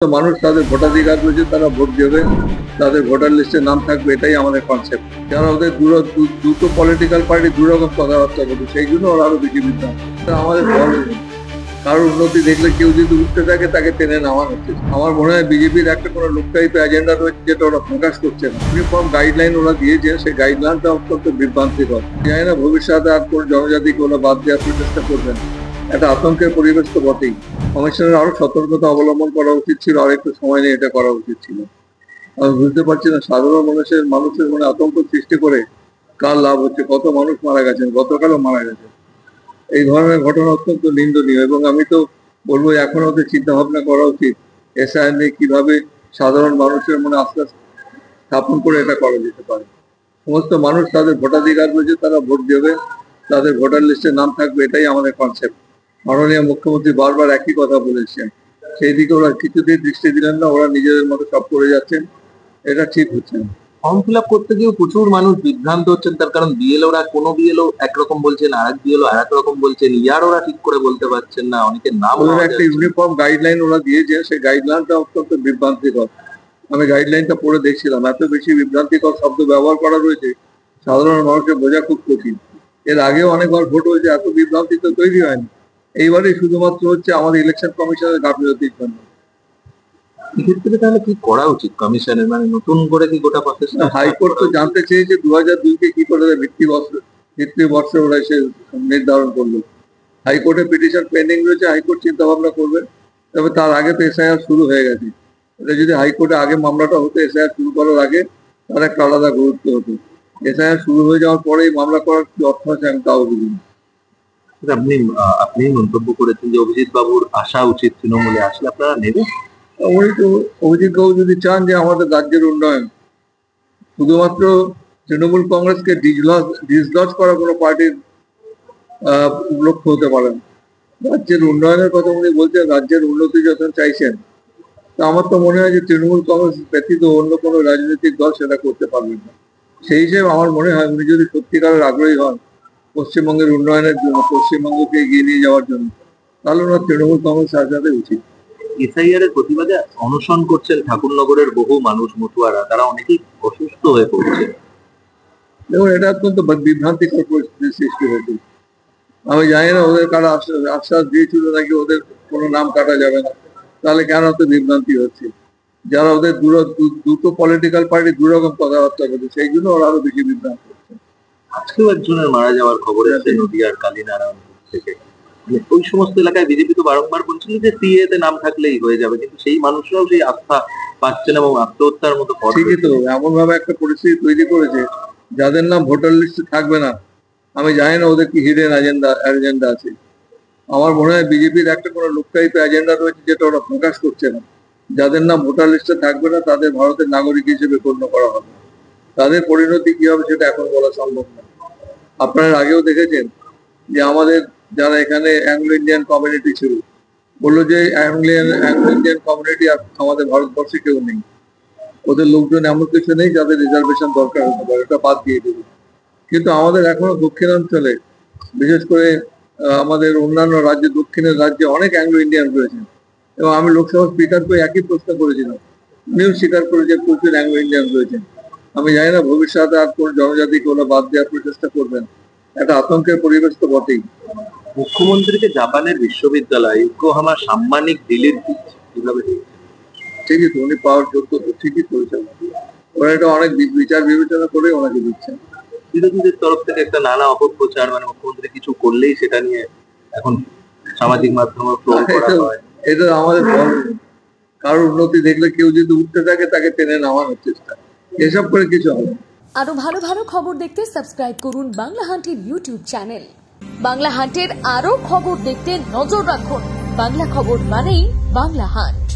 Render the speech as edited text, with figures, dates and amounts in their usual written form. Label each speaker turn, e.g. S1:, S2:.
S1: মানুষ তাদের ভোটাধিকার রয়েছে, তারা ভোট দেবে, তাদের ভোটার লিস্টে নাম থাকবে, এটাই আমাদের কনসেপ্ট। যারা ওদের দুটো পলিটিক্যাল পার্টি দুরকম কথাবার্তা বলছে, সেই জন্য ওরা আরো বেশি বিদ্যান। আমাদের কারোর উন্নতি দেখলে কেউ যদি উঠতে থাকে তাকে টেনে নেওয়া হচ্ছে। আমার মনে হয় বিজেপির একটা কোনো লোক টাইপের এজেন্ডা রয়েছে, যেটা ওরা প্রকাশ করছে না। ইউনিফর্ম গাইডলাইন ওরা দিয়েছে, সেই গাইডলাইনটা অত্যন্ত বিভ্রান্তিকর। জানি না ভবিষ্যতে আর কোন জনজাতিকে ওরা বাদ দেওয়ার প্রচেষ্টা করবেন। একটা আতঙ্কের পরিবেশ তো বটেই। কমিশনের আরো সতর্কতা অবলম্বন করা উচিত ছিল, আর একটু সময় নিয়ে এটা করা উচিত ছিল। আমি বুঝতে পারছি না সাধারণ মানুষের মনে আতঙ্ক সৃষ্টি করে কার লাভ হচ্ছে। কত মানুষ মারা গেছেন, গতকালও মারা গেছে। এই ধরনের ঘটনা অত্যন্ত নিন্দনীয়, এবং আমি তো বলবো এখন ওদের চিন্তা ভাবনা করা উচিত এসআইআর নিয়ে কিভাবে সাধারণ মানুষের মনে আস্থা স্থাপন করে এটা করা যেতে পারে। সমস্ত মানুষ তাদের ভোটাধিকার রয়েছে, তারা ভোট দেবে, তাদের ভোটার লিস্টে নাম থাকবে, এটাই আমাদের কনসেপ্ট। মাননীয় মুখ্যমন্ত্রী বারবার একই কথা বলেছেন, সেই দিকে ওরা কিছুতেই দৃষ্টি দিলেন না। ওরা নিজেদের মতো সব করে যাচ্ছেন, এটা ঠিক হচ্ছে না।
S2: ফর্ম ফিল আপ করতে গিয়েও প্রচুর মানুষ বিভ্রান্ত হচ্ছেন, তার কারণ বিএলওরা কোনো বিএলও একরকম বলছেন, আরেক বিএলও আরেক রকম বলছেন, ইয়ার ওরা ঠিক করে বলতে পারছেন না, অনেকের নাম
S1: ওদের একটা ইউনিফর্ম গাইডলাইন ওরা দিয়েছে, সেই গাইডলাইনটা অত্যন্ত বিভ্রান্তিকর। আমি গাইডলাইনটা পড়ে দেখছিলাম, এত বেশি বিভ্রান্তিকর শব্দ ব্যবহার করা রয়েছে, সাধারণ মানুষের বোঝা খুব কঠিন। এর আগেও অনেকবার ভোট হয়েছে, এত বিভ্রান্তি তো তৈরি হয়নি। এইবারে শুধুমাত্র হচ্ছে আমাদের ইলেকশন কমিশনের গাফিলতির জন্য।
S2: এক্ষেত্রে তাহলে কি করা উচিত কমিশনের, মানে নতুন করে কি গোটা প্রসেস?
S1: হাইকোর্ট তো জানতে চেয়েছে 2002-কে কি করে ভিত্তিবর্ষে ওরা এসে নির্ধারণ করলো। হাইকোর্টে পিটিশন পেন্ডিং রয়েছে, হাইকোর্ট চিন্তা ভাবনা করবে। তবে তার আগে তো এসআইআর শুরু হয়ে গেছে। এটা যদি হাইকোর্টে আগে মামলাটা হতো, এসআইআর শুরু করার আগে, তার একটা আলাদা গুরুত্ব হতো। এসআইআর শুরু হয়ে যাওয়ার পরেই মামলা করার কি অর্থ আছে আমি তাও বুঝি না।
S2: আপনি মন্তব্য করেছেন যে অভিজিৎ বাবুর আসা উচিত তৃণমূলে, আসলে আপনারা নেবেন?
S1: ওই তো অভিজিৎ বাবু যদি চান যে আমাদের রাজ্যের উন্নয়ন, শুধুমাত্র তৃণমূল কংগ্রেসকে ডিসলজ করা কোনো পার্টির লক্ষ্য হতে পারে না। রাজ্যের উন্নয়নের কথা উনি বলছেন, রাজ্যের উন্নতি যখন চাইছেন, তা আমার তো মনে হয় যে তৃণমূল কংগ্রেস ব্যতীত অন্য কোনো রাজনৈতিক দল সেটা করতে পারবেন না। সেই হিসেবে আমার মনে হয় উনি যদি সত্যিকারের আগ্রহী হন পশ্চিমবঙ্গের উন্নয়নের জন্য, পশ্চিমবঙ্গকে এগিয়ে নিয়ে যাওয়ার জন্য, তাহলে ওনার তৃণমূল কংগ্রেস সাজাতে উচিত।
S2: এসআইআর এর প্রতিবাদে অনশন করছেন ঠাকুরনগরের বহু মানুষ, মতুয়ারা, তারা অনেকেই অসুস্থ হয়ে পড়ছে।
S1: দেখুন, এটা অত্যন্ত বিভ্রান্তিকর পরিস্থিতির সৃষ্টি হয়েছে। আমি জানি না ওদের কারা আশ্বাস দিয়েছিল নাকি ওদের কোনো নাম কাটা যাবে না, তাহলে কেন এত বিভ্রান্তি হচ্ছে? যারা ওদের দুটো পলিটিক্যাল পার্টি দুরকম কথাবার্তা বলছে, সেই জন্য ওরা আরো বেশি বিভ্রান্ত হচ্ছে।
S2: আজকেও একজনের মারা যাওয়ার খবর আছে নদিয়ার কালীনারায়ণপুর থেকে। ওই সমস্ত এলাকায় বিজেপি তো বারংবার বলছিল যে সিএ তে নাম থাকলেই হয়ে যাবে, কিন্তু সেই মানুষরাও সেই আস্থা পাচ্ছেন এবং আত্মহত্যার মতো পথ।
S1: ঠিকই তো, এমন ভাবে একটা পরিস্থিতি তৈরি করেছে, যাদের নাম ভোটার লিস্টে থাকবে না, আমি জানি না ওদের কি হিডেন এজেন্ডা আছে। আমার মনে হয় বিজেপির একটা কোনো লোক টাইপের এজেন্ডা রয়েছে, যেটা ওরা প্রকাশ করছে না। যাদের নাম ভোটার লিস্টে থাকবে না, তাদের ভারতের নাগরিক হিসেবে গণ্য করা হবে। তাদের পরিণতি কি হবে সেটা এখন বলা সম্ভব না। আপনারা আগেও দেখেছেন যে আমাদের যারা এখানে অ্যাংলো ইন্ডিয়ান কমিউনিটি ছিল, বললো যে অ্যাংলো ইন্ডিয়ান কমিউনিটি আমাদের ভারতবর্ষে কেউ নেই, ওদের লোকজন এমন কিছু নেই যাদের রিজার্ভেশন দরকার হতে পারে, ওটা বাদ দিয়ে দেবে। কিন্তু আমাদের এখনো দক্ষিণাঞ্চলে, বিশেষ করে আমাদের অন্যান্য রাজ্যে, দক্ষিণের রাজ্যে অনেক অ্যাংলো ইন্ডিয়ান রয়েছেন। এবং আমি লোকসভা স্পিকারকে একই প্রশ্ন করেছিলাম, উনিও স্বীকার করে যে প্রচুর অ্যাংলো ইন্ডিয়ান রয়েছেন। আমি জানি না ভবিষ্যতে আর কোন জনজাতিকে ওরা বাদ দেওয়ার প্রচেষ্টা করবেন। একটা আতঙ্কের পরিবেশ তো বটেই।
S2: মুখ্যমন্ত্রীকে জাপানের বিশ্ববিদ্যালয় ইয়োকোহামা সাম্মানিক ডিলিট দিচ্ছে, কিভাবে?
S1: ঠিকই তো, উনি পাওয়ার যোগ্য তো, ঠিকই করেছেন। ওরা এটা অনেক বিচার বিবেচনা করে ওনাকে দিচ্ছেন।
S2: বিরোধীদের তরফ থেকে একটা নানা অপপ্রচার, মানে মুখ্যমন্ত্রী কিছু করলেই সেটা নিয়ে এখন সামাজিক মাধ্যমে ট্রোল করা হয়।
S1: এটা আমাদের কারোর উন্নতি দেখলে কেউ যদি উঠতে থাকে তাকে টেনে নামানোর চেষ্টা, এসব করে কিছু হবে।
S3: আরো ভালো ভালো খবর দেখতে সাবস্ক্রাইব করুন বাংলা হান্টের ইউটিউব চ্যানেল। বাংলা হান্টের আরো খবর দেখতে নজর রাখুন। বাংলা খবর মানেই বাংলা হান্ট।